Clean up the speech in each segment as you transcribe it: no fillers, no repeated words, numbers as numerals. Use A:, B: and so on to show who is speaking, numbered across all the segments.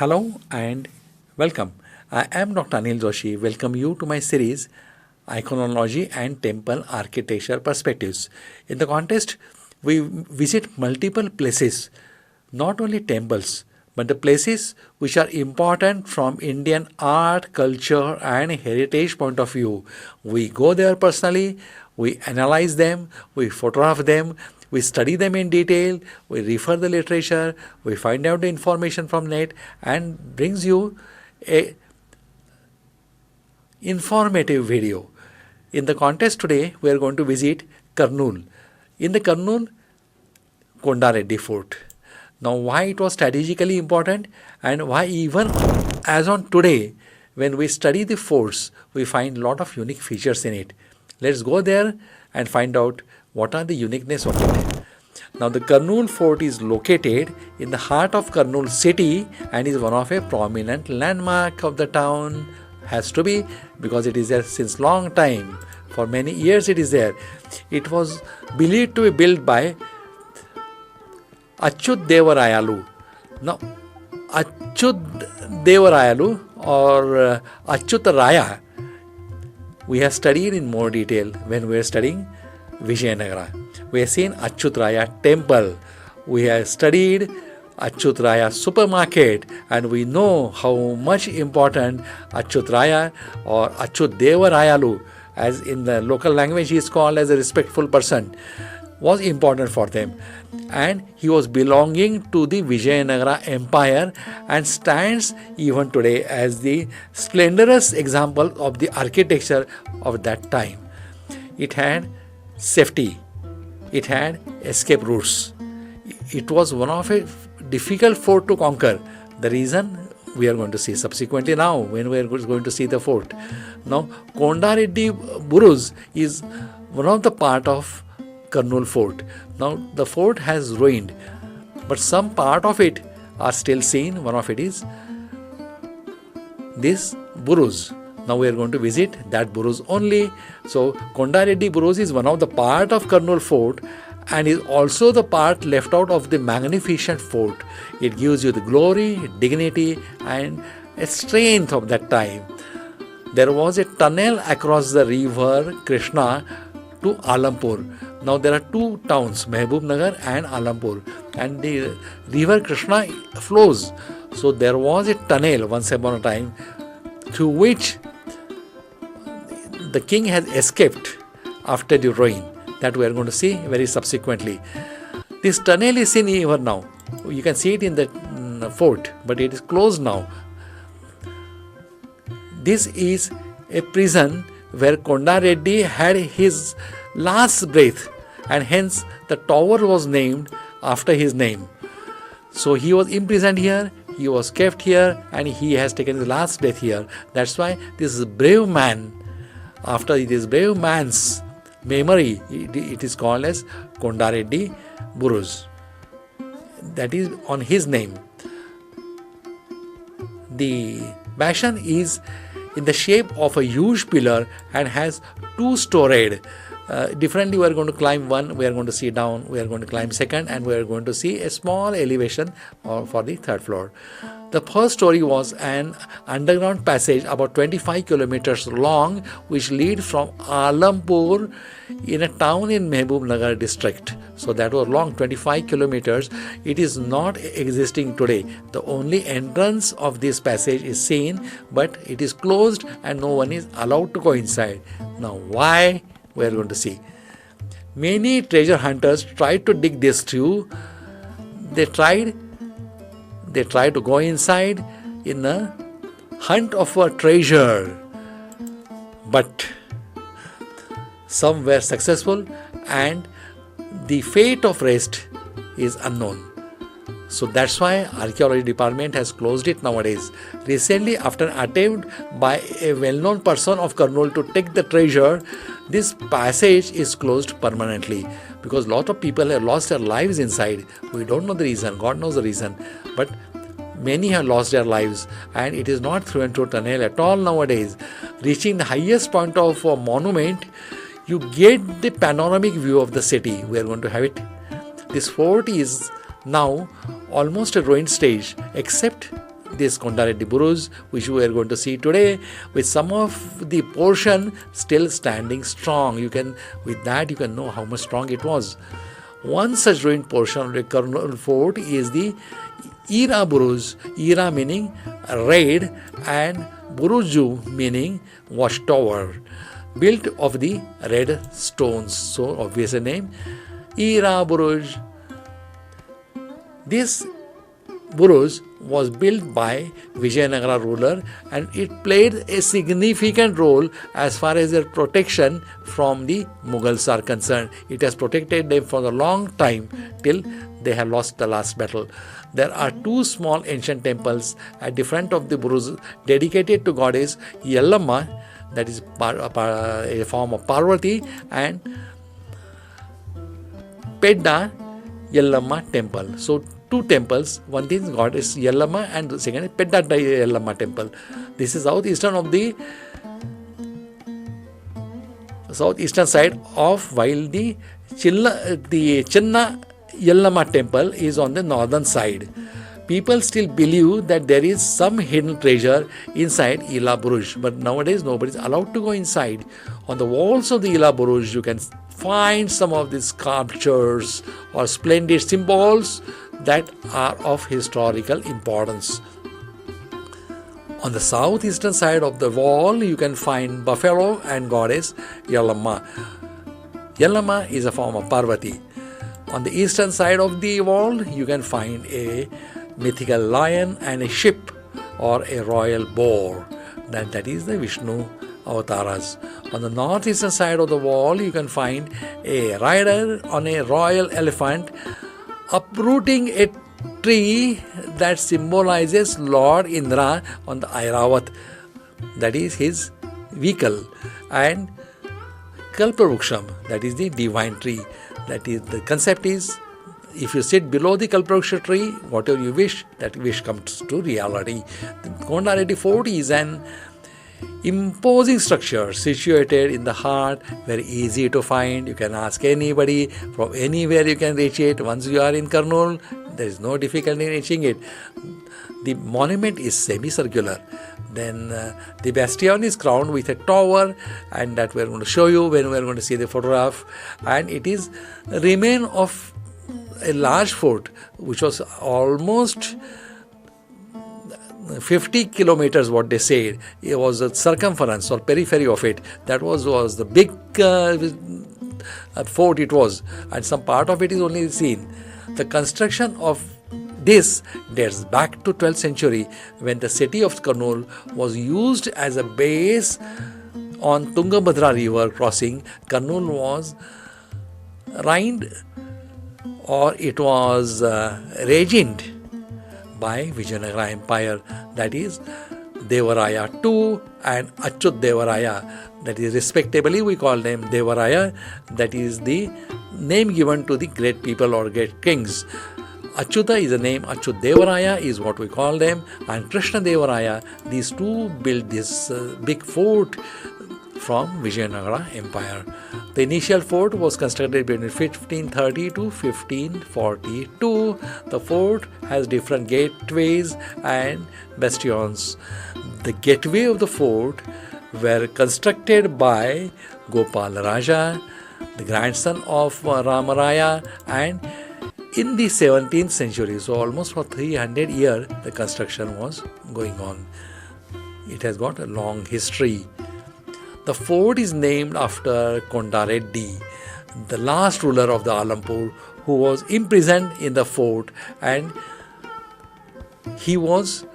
A: Hello and welcome. I am Dr. Anil Joshi. Welcome you to my series Iconology and Temple Architecture Perspectives. In the contest, we visit multiple places, not only temples, but the places which are important from Indian art, culture, and heritage point of view. We go there personally, we analyze them, we photograph them, we study them in detail, we refer the literature, we find out the information from net and brings you a informative video. In the contest today, we are going to visit Karnool. In the Karnool, Konda Reddi Fort. Now, why it was strategically important and why even as on today, when we study the forts, we find a lot of unique features in it. Let's go there and find out what are the uniqueness of it. Now, the Karnool Fort is located in the heart of Karnool city and is one of a prominent landmark of the town. Has to be because it is there since long time. For many years it is there. It was believed to be built by Achyut Devarayalu. Now, Achyut Devarayalu or Achyut Raya, we have studied in more detail when we are studying Vijayanagara. We have seen Achyut Raya temple. We have studied Achyut Raya supermarket and we know how much important Achyut Raya or Achyut Devarayalu, as in the local language he is called as a respectful person, was important for them. And he was belonging to the Vijayanagara Empire and stands even today as the splendorous example of the architecture of that time. It had safety. It had escape routes. It was one of a difficult fort to conquer. The reason we are going to see subsequently now when we are going to see the fort. Now, Konda Reddi Buruj is one of the part of Karnool fort. Now, the fort has ruined, but some part of it are still seen. One of it is this Buruj. Now we are going to visit that Buruj only. So Konda Reddi Buruj is one of the part of Karnool fort and is also the part left out of the magnificent fort. It gives you the glory, dignity and a strength of that time. There was a tunnel across the river Krishna to Alampur. Now there are two towns, Mehbubnagar and Alampur, and the river Krishna flows. So there was a tunnel once upon a time through which the king has escaped after the ruin. That we are going to see very subsequently. This tunnel is seen even now. You can see it in the fort, but it is closed now. This is a prison where Konda Reddi had his last breath and hence the tower was named after his name. So he was imprisoned here, he was kept here and he has taken his last breath here. That's why this brave man, after this brave man's memory, it is called as Konda Reddi Buruj. That is on his name. The bastion is in the shape of a huge pillar and has two storied. Differently, we are going to climb one, we are going to see down, we are going to climb second, and we are going to see a small elevation for the third floor. The first story was an underground passage about 25 kilometers long which lead from Alampur in a town in Mehbubnagar district. So that was long, 25 kilometers. It is not existing today. The only entrance of this passage is seen, but it is closed and no one is allowed to go inside. Now why? We are going to see. Many treasure hunters tried to dig this through. They tried to go inside in a hunt of a treasure, but some were successful and the fate of rest is unknown. So that's why archaeology department has closed it nowadays. Recently, after an attempt by a well-known person of Karnool to take the treasure, this passage is closed permanently because a lot of people have lost their lives inside. We don't know the reason, God knows the reason, but many have lost their lives and it is not through and through tunnel at all nowadays. Reaching the highest point of a monument, you get the panoramic view of the city. We are going to have it. This fort is now almost a ruined stage except this Konda Reddi Buruj, which we are going to see today, with some of the portion still standing strong. With that you can know how much strong it was. One such ruined portion of the Karnool fort is the Ira Buruj, Ira meaning raid and Buruju meaning watchtower, built of the red stones. So obvious a name, Ira Buruj. This Buruj was built by Vijayanagara ruler, and it played a significant role as far as their protection from the Mughals are concerned. It has protected them for a long time till they have lost the last battle. There are two small ancient temples at the front of the Buruj dedicated to goddess Yellamma, that is a form of Parvati, and Pedda Yellamma temple. So two temples, one is goddess Yellamma and the second is Pedda Yellamma temple. This is southeastern side of, while the Chinna Yellamma temple is on the northern side. People still believe that there is some hidden treasure inside Ila Buruj, but nowadays nobody is allowed to go inside. On the walls of the Ila Buruj, you can find some of these sculptures or splendid symbols that are of historical importance. On the southeastern side of the wall, you can find buffalo and goddess Yellamma. Yellamma is a form of Parvati. On the eastern side of the wall, you can find a mythical lion and a ship or a royal boar. That is the Vishnu avatars. On the northeastern side of the wall, you can find a rider on a royal elephant uprooting a tree that symbolizes Lord Indra on the Airavat. That is his vehicle. And Kalpavruksha, that is the divine tree. That is, the concept is, if you sit below the Kalpavruksha tree, whatever you wish, that wish comes to reality. The Konda Reddi Fort is an imposing structure situated in the heart, very easy to find. You can ask anybody, from anywhere you can reach it. Once you are in Karnool, there is no difficulty in reaching it. The monument is semicircular. Then the bastion is crowned with a tower, and that we are going to show you when we are going to see the photograph. And it is a remain of a large fort which was almost 50 kilometers, what they said. It was the circumference or periphery of it. That was the big fort it was, and some part of it is only seen. The construction of this dates back to 12th century, when the city of Karnool was used as a base on Tungabhadra river crossing. Karnool was reigned, or it was regined by Vijayanagara Empire, that is Devaraya II and Achyut Devaraya. That is, respectively, we call them Devaraya. That is the name given to the great people or great kings. Achyuta is a name, Achyut Devaraya is what we call them, and Krishna Devaraya. These two built this big fort from Vijayanagara Empire. The initial fort was constructed between 1530 to 1542. The fort has different gateways and bastions. The gateway of the fort were constructed by Gopal Raja, the grandson of Ramaraya, and in the 17th century, so almost for 300 years, the construction was going on. It has got a long history. The fort is named after Konda Reddi, the last ruler of the Alampur, who was imprisoned in the fort, and he was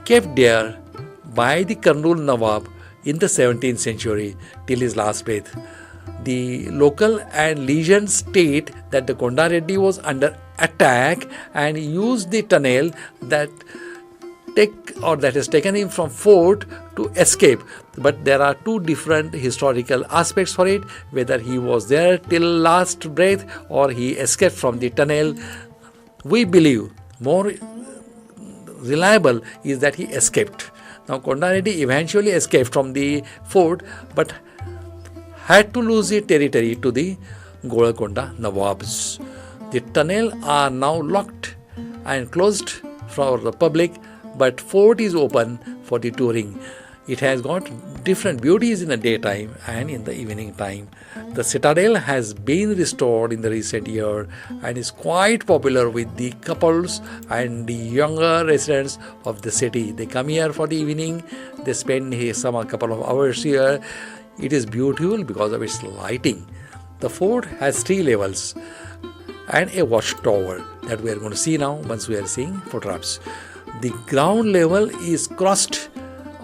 A: kept there by the Karnool Nawab in the 17th century till his last breath. The local and legends state that the Konda Reddi was under attack and used the tunnel that has taken him from fort to escape. But there are two different historical aspects for it, whether he was there till last breath or he escaped from the tunnel. We believe more reliable is that he escaped. Now Konda Reddi eventually escaped from the fort, but had to lose the territory to the Golconda Nawabs. The tunnel are now locked and closed for the public but fort is open for the touring. It has got different beauties in the daytime and in the evening time. The citadel has been restored in the recent year and is quite popular with the couples and the younger residents of the city. They come here for the evening, they spend here a couple of hours here. It is beautiful because of its lighting. The fort has 3 levels and a watchtower that we are going to see now once we are seeing photographs. The ground level is crossed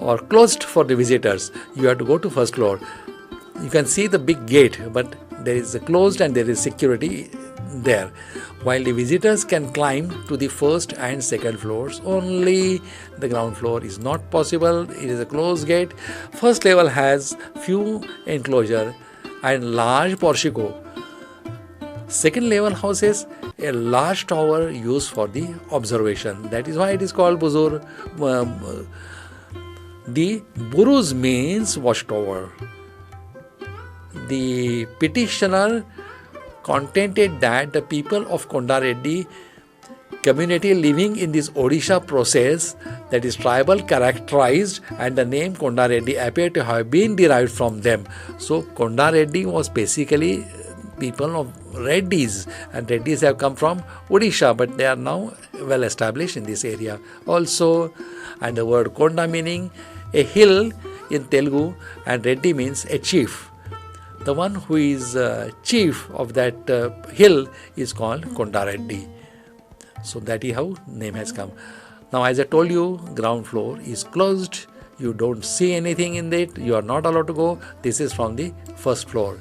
A: or closed for the visitors. You have to go to first floor. You can see the big gate, but there is a closed and there is security there. While the visitors can climb to the first and second floors, only the ground floor is not possible. It is a closed gate. First level has few enclosure and large portico. Second level houses a large tower used for the observation. That is why it is called Buzur. The Buruz means watchtower. The petitioner contended that the people of Konda Reddi community living in this Odisha process, that is tribal characterized, and the name Konda Reddi appeared to have been derived from them. So Konda Reddi was basically people of Reddis, and Reddis have come from Odisha, but they are now well established in this area also. And the word Konda meaning a hill in Telugu, and Reddi means a chief. The one who is chief of that hill is called Konda Reddi. So that is how name has come. Now, as I told you, ground floor is closed. You don't see anything in it. You are not allowed to go. This is from the first floor.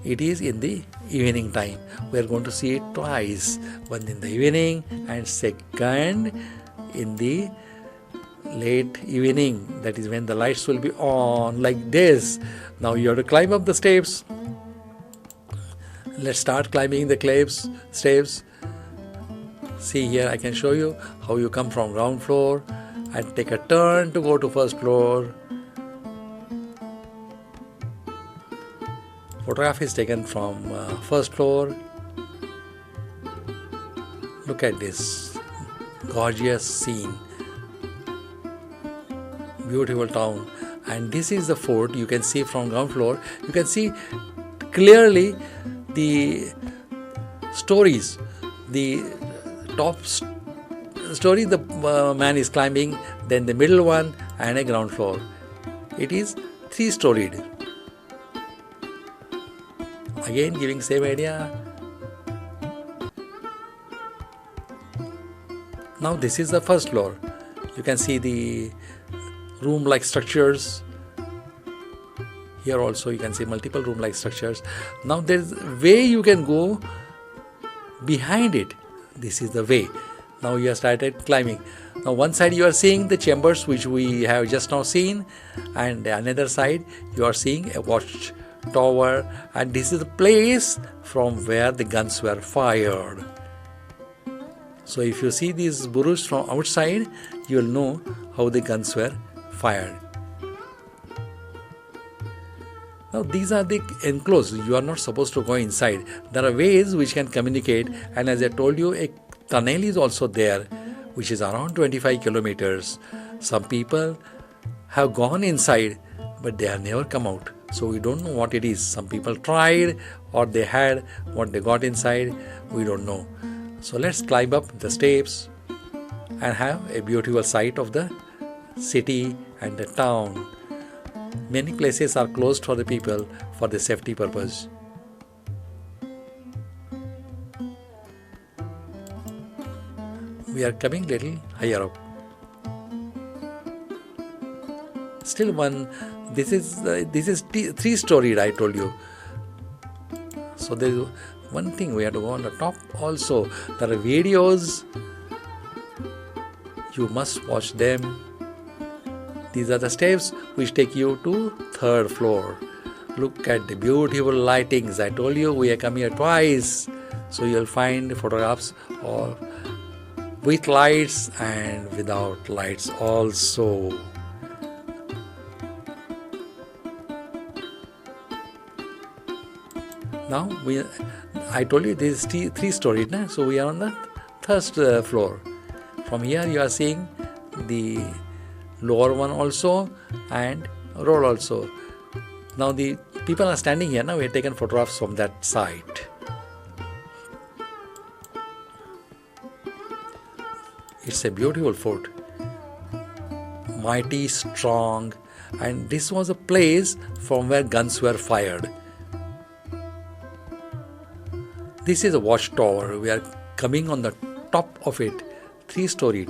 A: It is in the evening time. We are going to see it twice. One in the evening and second in the late evening. That is when the lights will be on like this. Now you have to climb up the steps. Let's start climbing the steps. See here, I can show you how you come from ground floor and take a turn to go to first floor. Photograph is taken from first floor. Look at this gorgeous scene. Beautiful town. And this is the fort. You can see from ground floor. You can see clearly the stories. The top story the man is climbing, then the middle one, and a ground floor. It is 3-storied. Again giving same idea. Now this is the first floor. You can see the room-like structures. Here also you can see multiple room-like structures. Now there is a way you can go behind it. This is the way. Now you have started climbing. Now one side you are seeing the chambers which we have just now seen, and another side you are seeing a watch tower, and this is the place from where the guns were fired. So if you see these buruj from outside, you will know how the guns were fired. Now these are the enclosed. You are not supposed to go inside. There are ways which can communicate, and as I told you, a tunnel is also there, which is around 25 kilometers. Some people have gone inside, but they have never come out. So we don't know what it is. Some people tried, or they had what they got inside. We don't know. So let's climb up the steps and have a beautiful sight of the city and the town. Many places are closed for the people for the safety purpose. We are coming little higher up. Still one. This is 3-storied. I told you. So there is one thing, we have to go on the top also. There are videos. You must watch them. These are the steps which take you to 3rd floor. Look at the beautiful lightings. I told you we have come here twice. So you'll find photographs of with lights and without lights also. Now I told you this is 3-storied, so we are on the 3rd floor. From here you are seeing the lower one also and road also. Now the people are standing here. Now we have taken photographs from that side. It's a beautiful fort, mighty, strong, and this was a place from where guns were fired. This is a watchtower. We are coming on the top of it, 3-storied.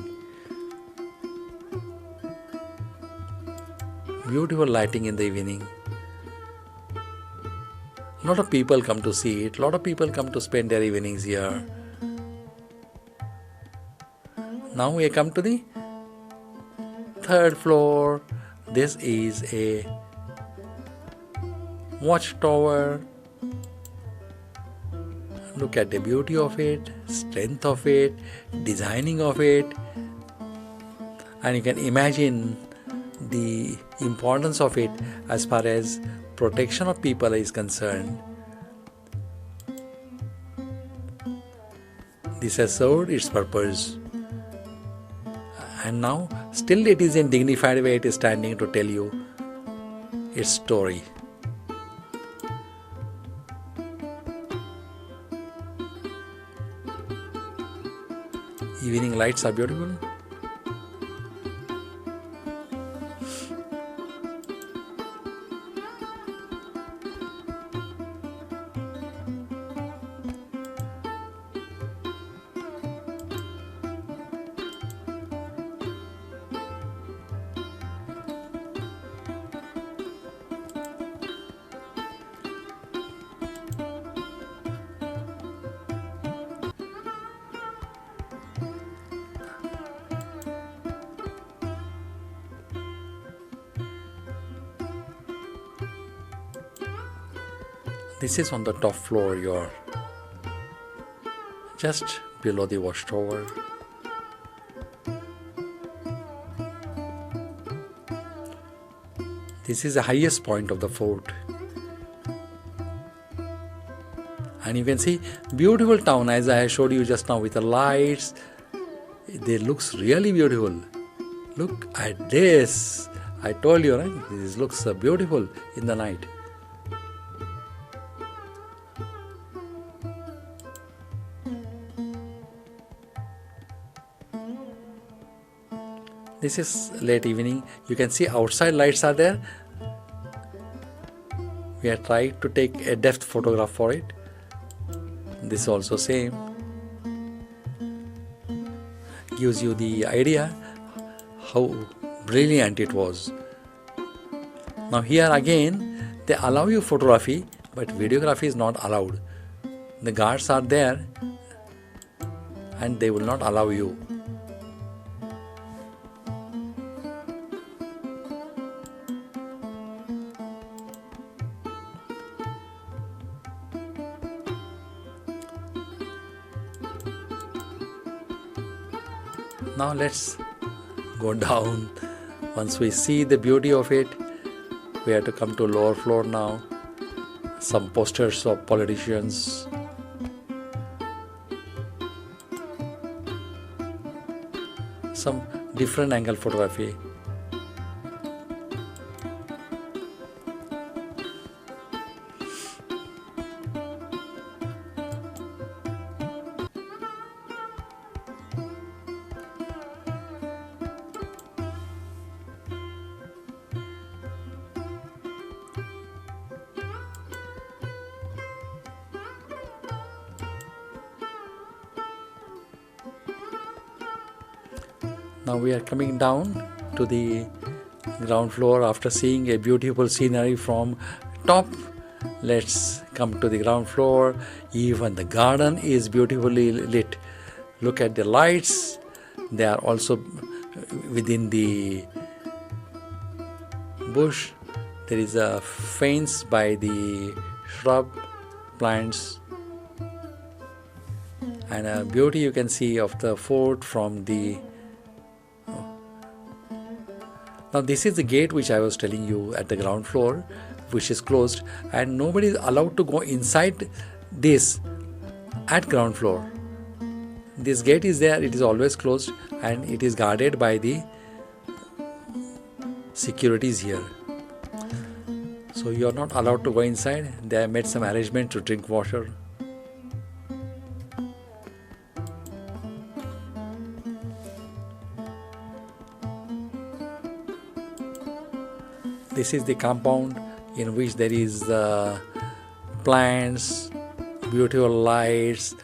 A: Beautiful lighting in the evening. A lot of people come to see it. A lot of people come to spend their evenings here. Now we come to the 3rd floor. This is a watchtower. Look at the beauty of it, strength of it, designing of it, and you can imagine the importance of it as far as protection of people is concerned. This has served its purpose, and now still it is in dignified way. It is standing to tell you its story. Evening lights are beautiful. This is on the top floor, you're just below the watchtower. This is the highest point of the fort. And you can see beautiful town, as I showed you just now with the lights. It looks really beautiful. Look at this. I told you, right? This looks beautiful in the night. This is late evening. You can see outside lights are there. We are trying to take a depth photograph for it. This also same. Gives you the idea how brilliant it was. Now here again they allow you photography, but videography is not allowed. The guards are there and they will not allow you. Now let's go down. Once we see the beauty of it, we have to come to lower floor now. Some posters of politicians. Some different angle photography. Now we are coming down to the ground floor after seeing a beautiful scenery from top. Let's come to the ground floor. Even the garden is beautifully lit. Look at the lights. They are also within the bush. There is a fence by the shrub plants, and a beauty you can see of the fort from the. Now this is the gate which I was telling you at the ground floor, which is closed, and nobody is allowed to go inside this at ground floor. This gate is there, it is always closed, and it is guarded by the securities here. So you are not allowed to go inside. They have made some arrangement to drink water. This is the compound in which there is plants, beautiful lights.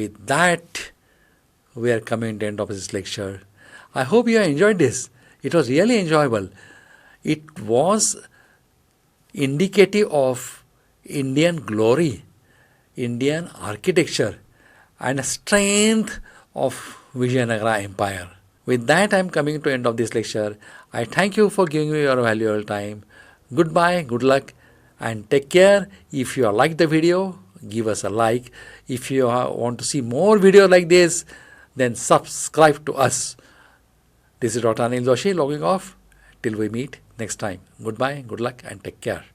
A: with that, we are coming to the end of this lecture. I hope you have enjoyed this. It was really enjoyable. It was indicative of Indian glory, Indian architecture, and strength of Vijayanagara Empire. With that, I am coming to the end of this lecture. I thank you for giving me your valuable time. Goodbye, good luck, and take care. If you like the video, give us a like. If you want to see more videos like this, then subscribe to us. This is Dr. Anil Joshi logging off. Till we meet next time. Goodbye, good luck, and take care.